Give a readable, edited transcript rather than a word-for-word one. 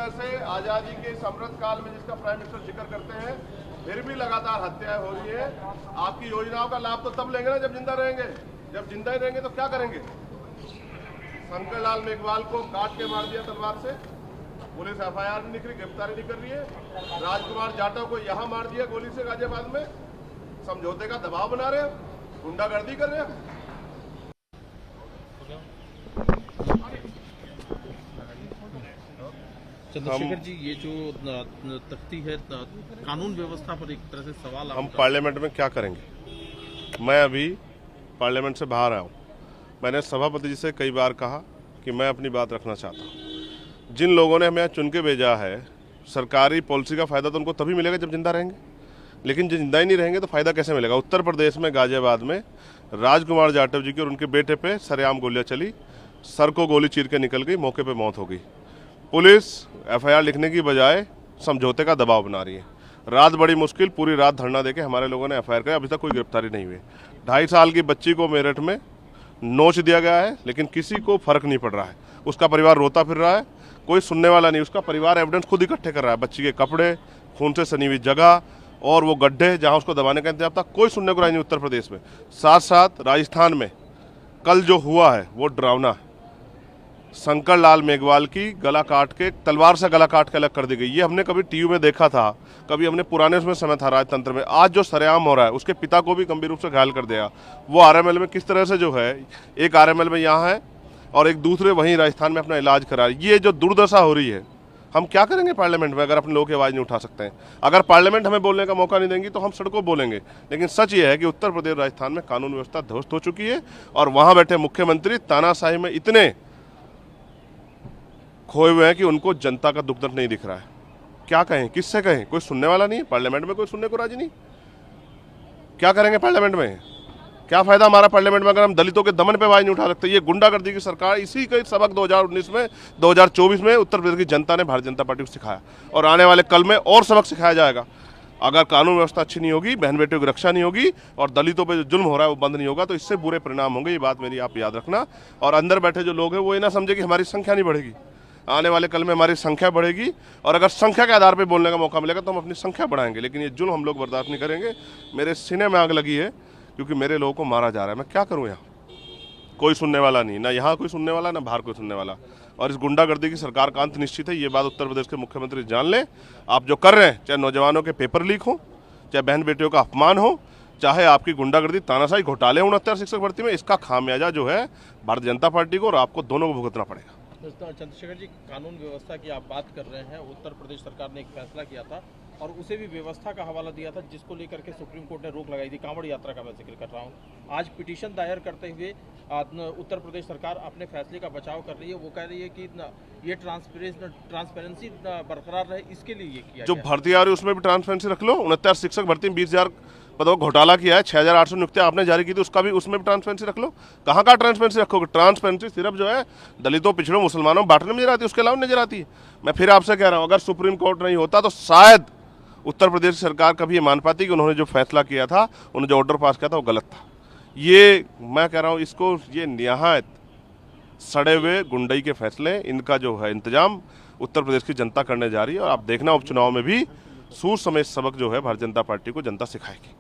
तरह से आज़ादी के इस अमृत काल में जिसका प्राइम मिनिस्टर जिक्र करते हैं, फिर भी लगातार हत्याएं हो रही है। आपकी योजनाओं का लाभ तो तब लेंगे ना जब जिंदा रहेंगे। जब जिंदा ही रहेंगे तो क्या करेंगे? शंकर लाल मेघवाल को काट के मार दिया तलवार से, पुलिस एफआईआर नहीं निकली, गिरफ्तारी नहीं कर रही है। राजकुमार जाटव को यहाँ मार दिया गोली से गाजियाबाद में, समझौते का दबाव बना रहे हैं, गुंडागर्दी कर रहे हैं। चंद्रशेखर जी, ये जो तख्ती है कानून व्यवस्था पर एक तरह से सवाल हम पार्लियामेंट में क्या करेंगे? मैं अभी पार्लियामेंट से बाहर आया हूँ। मैंने सभापति जी से कई बार कहा कि मैं अपनी बात रखना चाहता हूँ। जिन लोगों ने हमें यहाँ चुन के भेजा है, सरकारी पॉलिसी का फ़ायदा तो उनको तभी मिलेगा जब जिंदा रहेंगे, लेकिन जो जिंदा ही नहीं रहेंगे तो फ़ायदा कैसे मिलेगा? उत्तर प्रदेश में गाजियाबाद में राजकुमार जाटव जी की और उनके बेटे पे सरेआम गोलियां चली, सर को गोली चीर के निकल गई, मौके पे मौत हो गई। पुलिस एफआईआर लिखने की बजाय समझौते का दबाव बना रही है। रात बड़ी मुश्किल, पूरी रात धरना देके हमारे लोगों ने एफआईआर किया, अभी तक कोई गिरफ्तारी नहीं हुई। 2.5 साल की बच्ची को मेरठ में नोच दिया गया है, लेकिन किसी को फर्क नहीं पड़ रहा है। उसका परिवार रोता फिर रहा है, कोई सुनने वाला नहीं। उसका परिवार एविडेंस खुद इकट्ठे कर रहा है, बच्ची के कपड़े, खून से सनी हुई जगह और वो गड्ढे जहां उसको दबाने का इंतजाम था, कोई सुनने को नहीं उत्तर प्रदेश में। साथ साथ राजस्थान में कल जो हुआ है वो डरावना है। शंकर लाल मेघवाल की गला काट के, तलवार से गला काट के अलग कर दी गई। ये हमने कभी टीवी में देखा था, कभी हमने पुराने उसमें समय था राजतंत्र में। आज जो सरेआम हो रहा है, उसके पिता को भी गंभीर रूप से घायल कर दिया। वो आरएमएल में किस तरह से जो है, एक आरएमएल में यहाँ है और एक दूसरे वहीं राजस्थान में अपना इलाज करा रही है। ये जो दुर्दशा हो रही है, हम क्या करेंगे पार्लियामेंट में अगर अपने लोगों की आवाज़ नहीं उठा सकते हैं? अगर पार्लियामेंट हमें बोलने का मौका नहीं देंगी तो हम सड़कों बोलेंगे। लेकिन सच ये है कि उत्तर प्रदेश राजस्थान में कानून व्यवस्था ध्वस्त हो चुकी है और वहाँ बैठे मुख्यमंत्री तानाशाही में इतने खोए हुए हैं कि उनको जनता का दुख दर्द नहीं दिख रहा है। क्या कहें, किससे कहें? कोई सुनने वाला नहीं है पार्लियामेंट में, कोई सुनने को राजी नहीं। क्या करेंगे पार्लियामेंट में? क्या फायदा हमारा पार्लियामेंट में अगर हम दलितों के दमन पे आवाज नहीं उठा सकते? ये गुंडागर्दी की सरकार, इसी का सबक 2019 में 2024 में उत्तर प्रदेश की जनता ने भारतीय जनता पार्टी को सिखाया और आने वाले कल में और सबक सिखाया जाएगा। अगर कानून व्यवस्था अच्छी नहीं होगी, बहन बेटियों की रक्षा नहीं होगी और दलितों पे जो जुल्म हो रहा है वो बंद नहीं होगा, तो इससे बुरे परिणाम होंगे। ये बात मेरी आप याद रखना। और अंदर बैठे जो लोग हैं वो ये ना समझे कि हमारी संख्या नहीं बढ़ेगी। आने वाले कल में हमारी संख्या बढ़ेगी और अगर संख्या के आधार पर बोलने का मौका मिलेगा तो हम अपनी संख्या बढ़ाएंगे, लेकिन ये जुल्म हम लोग बर्दाश्त नहीं करेंगे। मेरे सीने में आग लगी है क्योंकि मेरे लोगों को मारा जा रहा है। मैं क्या करूं? यहाँ कोई सुनने वाला नहीं, ना यहाँ कोई सुनने वाला, ना बाहर कोई सुनने वाला। और इस गुंडागर्दी की सरकार का अंत निश्चित है। ये बात उत्तर प्रदेश के मुख्यमंत्री जान लें। आप जो कर रहे हैं, चाहे नौजवानों के पेपर लीक हो, चाहे बहन बेटियों का अपमान हो, चाहे आपकी गुंडागर्दी, तानाशाही, घोटाले 69 शिक्षक भर्ती में, इसका खामियाजा जो है भारतीय जनता पार्टी को और आपको दोनों को भुगतना पड़ेगा। चंद्रशेखर जी, कानून व्यवस्था की आप बात कर रहे हैं। उत्तर प्रदेश सरकार ने एक फैसला किया था और उसे भी व्यवस्था का हवाला दिया था, जिसको लेकर के सुप्रीम कोर्ट ने रोक लगाई थी। कांवड़ यात्रा का मैं जिक्र कर रहा हूँ। आज पिटीशन दायर करते हुए उत्तर प्रदेश सरकार अपने फैसले का बचाव कर रही है। वो कह रही है कि ये ट्रांसपेरेंसी बरकरार रहे, इसके लिए ये किया जो भर्ती आ रही है उसमें भी ट्रांसपेरेंसी रख लो। 69 शिक्षक भर्ती में 20,000 पदों का घोटाला किया है, 6,800 नियुक्तियां आपने जारी की थी, उसका भी, उसमें भी ट्रांसपेरेंसी रख लो। कहाँ का ट्रांसपेरेंसी रखोगे? ट्रांसपेरेंसी सिर्फ जो है दलितों, पिछड़ों, मुसलमानों बांटने में नजर आती है, उसके अलावा नजर आती है। मैं फिर आपसे कह रहा हूँ, अगर सुप्रीम कोर्ट नहीं होता तो शायद उत्तर प्रदेश सरकार कभी ये मान पाती कि उन्होंने जो फैसला किया था, उन्होंने जो ऑर्डर पास किया था वो गलत था। ये मैं कह रहा हूँ, इसको ये निहायत सड़े हुए गुंडई के फैसले, इनका जो है इंतजाम उत्तर प्रदेश की जनता करने जा रही है और आप देखना उपचुनाव में भी सूर समेत सबक जो है भारतीय जनता पार्टी को जनता सिखाएगी।